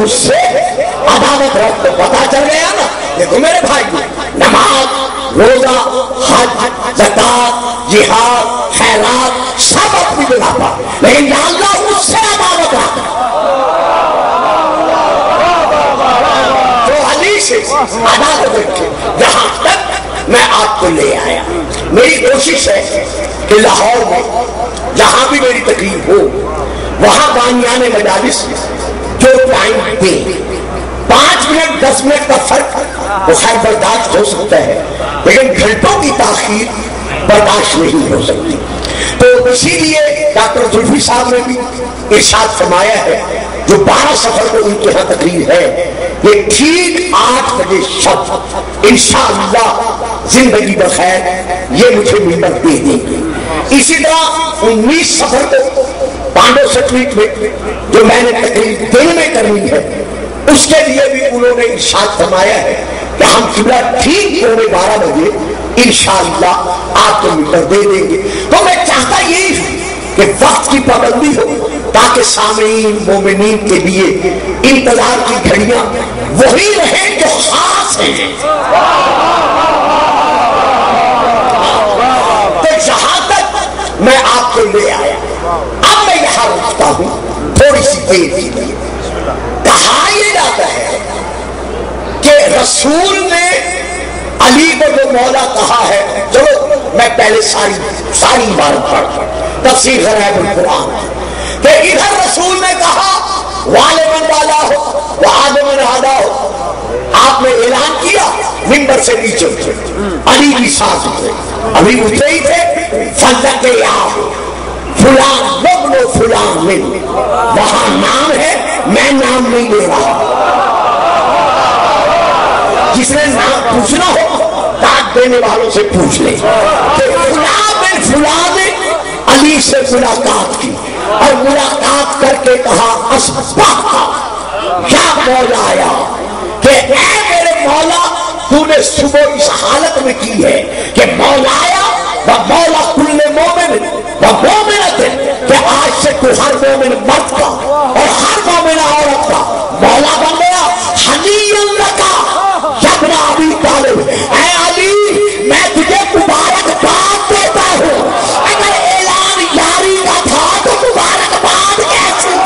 اس سے عداوت رکھ. تو پتا چل گیا نا. دیکھو میرے بھائی، نماز، روزہ، حج، زکات، جہاد، خیرات سب اپنی بنا پر، لیکن یا اللہ اس سے عداوت رکھ. تو علی سے عداوت رکھے. یہاں تک میں آپ کو لے آیا. میری کوشش ہے کہ لاہور میں جہاں بھی میری تقریر ہو وہاں بانیان مجالس جو ٹائم دیں، 5 منٹ 10 منٹ کا فرق وہ خیر برداشت ہو سکتا ہے، لیکن گھنٹوں کی تاخیر برداشت نہیں ہو سکتی. تو اسی لیے ڈاکٹر زلفی صاحب نے بھی ارشاد فرمایا ہے، جو 12 سفر کو ان کے ہاں تقریر ہے، یہ ٹھیک 8 بجے شب انشاءاللہ زندگی بخیر یہ مجھے ممبر دے دیں گے. اسی طرح 19 سفر کو پانڈو سٹریٹ میں جو میں نے تقریر دن میں کرنی ہے، اس کے لیے بھی انہوں نے ارشاد فرمایا ہے کہ ہم قبلہ ٹھیک 12 بجے انشاءاللہ آپ کو ممبر دے دیں گے. تو میں چاہتا یہی ہوں کہ وقت کی پابندی ہو تاکہ سامعین مومنین کے لیے انتظار کی گھڑیاں وہی رہیں جو خاص ہیں. تو یہاں تک میں آپ کو لے آیا. اب میں یہاں رکھتا ہوں تھوڑی سی دیر کے لیے. کہا یہ جاتا ہے کہ رسول نے علی کو جو مولا کہا ہے، چلو میں پہلے ساری عبارت پڑھتا ہوں، تفسیر غرائب القرآن، کہ ادھر رسول نے کہا والمن والا ہو وآدمن آدھا ہو. آپ نے اعلان کیا منبر سے نیچے اترے، علی بھی ساتھ اترے. ابھی اترے ہی تھے فضل کے فلان مبن فلان من، وہاں نام ہے، میں نام نہیں لے رہا. جس نے نام پوچھنا ہو داد دینے والوں سے پوچھ لے کہ فلان بن فلان نے علی سے ملاقات کی اور ملاقات کر کے کہا اصبحت یا مولایا، کہ اے میرے مولا تو نے صبح اس حالت میں کی ہے کہ مولایا و مولا کل مومن و مومنت، کہ آج سے تو ہر مومن مرد کا اور ہر مومن عورت کا مولا بن گیا. حنی اللہ کا جبنا ابی طالب، اے علی میں تجھے مبارکباد دیتا ہوں. اگر اعلان یاری کا تھا تو مبارکباد کیسی؟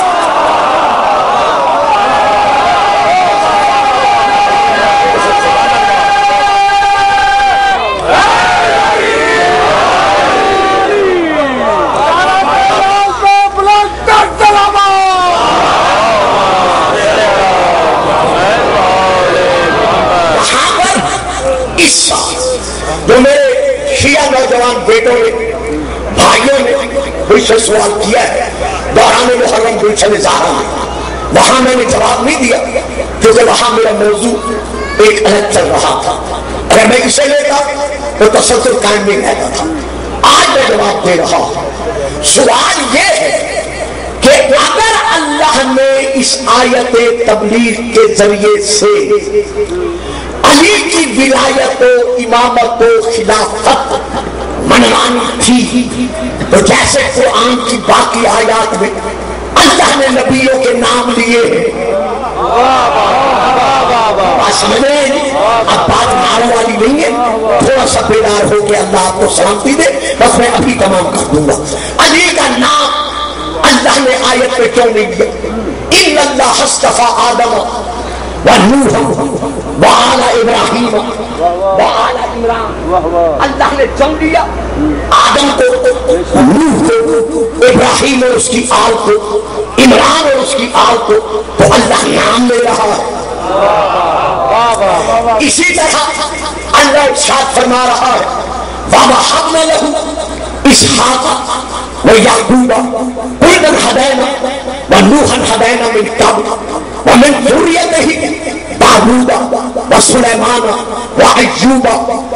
جو میرے شیعہ نوجوان بیٹوں نے بھائیوں نے مجھ سے سوال کیا ہے دوران محرم گلشن زہرا میں، وہاں میں نے جواب نہیں دیا کیونکہ وہاں میرا موضوع ایک الگ چل رہا تھا. اگر میں اسے لیتا تو تسلسل قائم نہیں رہتا تھا. آج میں جواب دے رہا ہوں. سوال یہ ہے کہ اگر اللہ نے اس آیت تبلیغ کے ذریعے سے علی کی ولایت و امامت و خلافت منوانی تھی، تو جیسے قرآن کی باقی آیات میں اللہ نے نبیوں کے نام لیے ہیں. سمجھ رہے ہیں؟ اب بات مارو والی نہیں ہے، تھوڑا سا بیدار ہو کے اللہ آپ کو سلامتی دے. بس میں ابھی تمام کر دوں گا. علی کا نام اللہ نے آیت میں کیوں نہیں لیا؟ ان اللہ اصطفیٰ آدم ونوح وآل ابراہیم وآل عمران. اللہ نے چن لیا آدم کو، نوح کو، ابراہیم اور اس کی آل کو، عمران اور اس کی آل کو. تو اللہ نام لے رہا ہے. اسی طرح اللہ ارشاد فرما رہا ہے وَوَهَبْنَا لَهُ إِسْحَاقَ وَيَعْقُوبَ كُلًّا هَدَيْنَا وَنُوحًا هَدَيْنَا مِن قَبْلُ وَمِن ذُرِّيَّتِهِ داود وسليمان وأيوب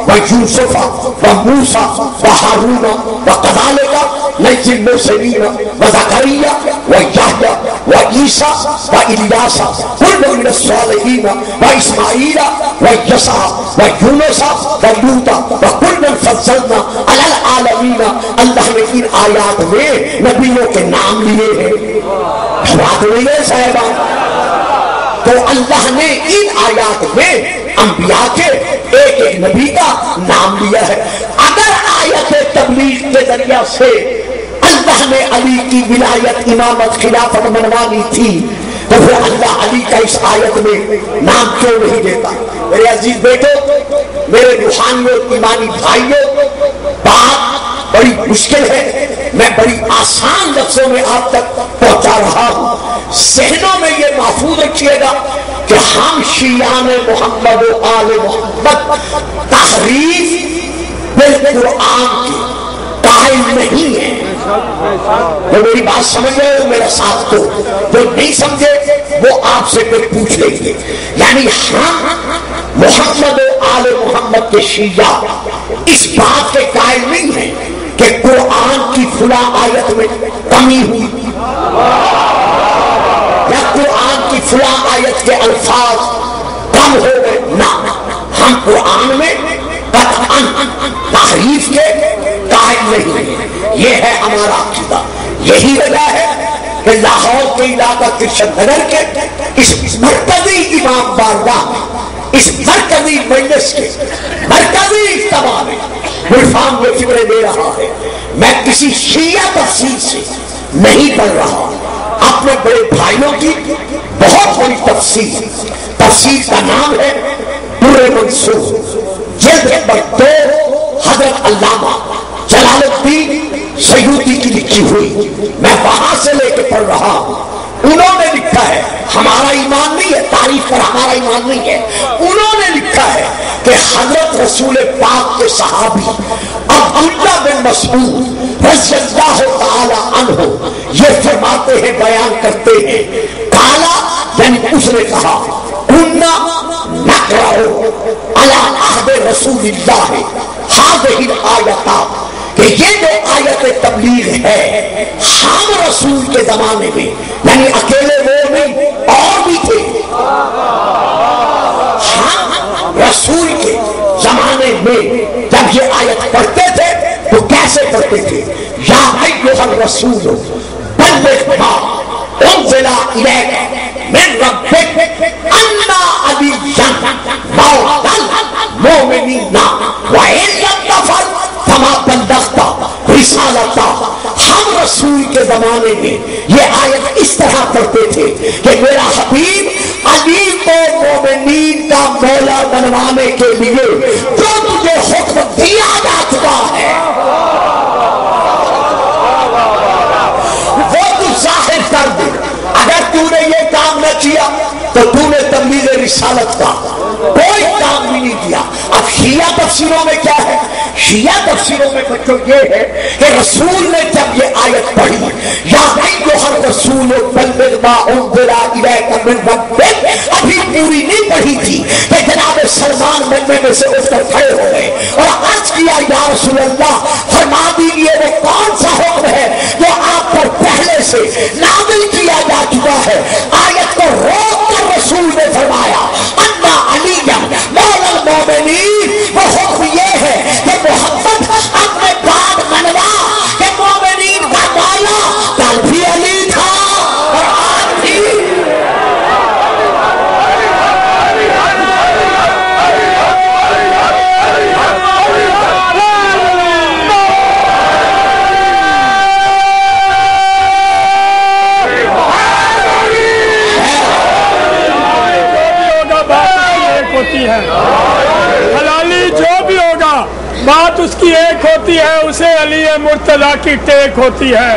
ويوسف وموسى وهارون وكذلك نجزي المرسلين وزكريا ويحيى وعيسى وإلياس كل من الصالحين وإسماعيل ويسع ويونس ولوطا وكلا فضلنا على العالمين. اللہ نے ان آیات میں نبیوں کے نام لیے ہیں. بات نہیں ہے صاحبہ؟ تو اللہ نے ان آیات میں انبیاء کے ایک ایک نبی کا نام لیا ہے. اگر آیت تبلیغ کے ذریعہ سے اللہ نے علی کی ولایت امامت خلافت منوانی تھی تو پھر اللہ علی کا اس آیت میں نام کیوں نہیں دیتا؟ میرے عزیز بیٹو، میرے روحانیوں ایمانی بھائیوں، بات بڑی مشکل ہے، میں بڑی آسان لفظوں میں آپ تک پہنچا رہا ہوں. ذہنوں میں یہ محفوظ رکھیے گا کہ ہم شیعان محمد و آل محمد تحریف بالقرآن کی قائل نہیں ہے. وہ میری بات سمجھ رہے ہو؟ میرا ساتھ دو. جو نہیں سمجھے وہ آپ سے پھر پوچھ لیں گے. یعنی ہم محمد و آل محمد کے شیعہ اس بات کے قائل نہیں ہیں کہ قرآن کی فلاں آیت میں کمی ہوئی یا قرآن کی فلاں آیت کے الفاظ کم ہو گئے. نہ، ہم قرآن میں قطعاً تحریف کے قائل نہیں ہیں. یہ ہے ہمارا عقیدہ. یہی وجہ ہے کہ لاہور کے علاقہ کرشن نگر کے اس مرکزی امام بارگاہ، اس مرکزی مجلس کے مرکزی اجتماع میں عرفان میں فکرے دے رہا ہے. میں کسی شیعہ تفسیر سے نہیں پڑھ رہا، اپنے بڑے بھائیوں کی بہت بڑی تفسیر کا نام ہے در منصور، جلد نمبر 2، حضرت علامہ جلال الدین سیوطی کی لکھی ہوئی. میں وہاں سے لے کے پڑھ رہا ہوں. انہوں نے لکھا ہے، ہمارا ایمان نہیں ہے، تعریف پر ہمارا ایمان نہیں ہے. انہوں نے لکھا ہے کہ حضرت رسول پاک کے صحابی عبداللہ بن مسعود رضی اللہ تعالی عنہ یہ فرماتے ہیں، بیان کرتے ہیں، کالا یعنی اس نے کہا کننا نقرأ علی عہد رسول اللہ ہذہ الآیات، کہ یہ جو آیت تبلیغ ہے ہم رسول کے زمانے میں، یعنی اکیلے وہ نہیں اور بھی تھے، ہم رسول کے زمانے میں جب یہ آیت پڑھتے تھے تو کیسے پڑھتے تھے؟ یا ایھا الرسول بلغ ما انزل الیک من ربک ان علیٰ مولا المؤمنین وان لم تفعل فما بلغت رسالتہ. ہم رسول کے زمانے میں یہ آیت اس طرح پڑھتے تھے کہ میرا حبیب علی کو مومنین کا مولا بنوانے کے لیے جو تجھے حکم دیا جا چکا ہے وہ تو ظاہر کر دے. اگر تو نے یہ کام نہ کیا تو تو نے تبلیغ رسالت کا کوئی کام بھی نہیں کیا. اب شیعہ تفسیروں میں کیا ہے؟ شیعہ تفسیروں میں بچوں یہ ہے کہ رسول نے جب یہ آیت پڑھی یا ایھا الرسول بلغ ما انزل الیک من ربک، ابھی پوری نہیں پڑھی تھی کہ جناب سلمان منبر میں سے اٹھ کر کھڑے ہو گئے اور عرض کیا یا رسول اللہ فرما دیجیے وہ کون سا حکم ہے جو آپ پر پہلے سے نازل کیا جا چکا ہے. آیت کو روک کر رسول نے فرمایا انا علی مولا المؤمنین. وہ حکم یہ ہے کہ محمد اپنے بعد منوا کہ مومنین کا مولا کل بھی علی تھا اور آج بھی. ہوتی ہے حلالی جو بھی ہوگا بات اس کی ایک ہوتی ہے، اسے علی مرتضیٰ کی ٹیک ہوتی ہے.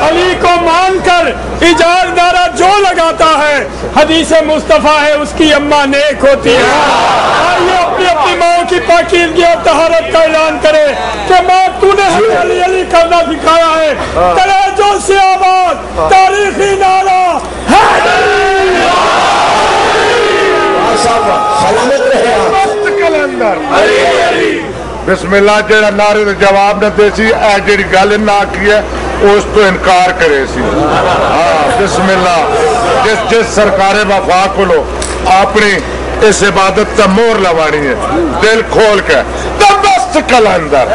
علی کو مان کر ایجاد نعرہ جو لگاتا ہے حدیث مصطفیٰ ہے اس کی اماں نیک ہوتی ہے. آئیے اپنی اپنی ماں کی پاکیزگی اور طہارت کا اعلان کرے کہ ماں تو نے ہمیں علی علی کرنا سکھایا ہے. کلیجوں سے آواز تاریخی نعرہ سلامت رہے آپ. کلندر بسم اللہ جڑا نعرے دا جواب نہ دے سی، اے جڑی گل نہ کی ہے اس تو انکار کرے سی. ہاں بسم اللہ. جس سرکار وفا کو لو اپنی اس عبادت کا مور لوانی ہے دل کھول کے. دمست کلندر،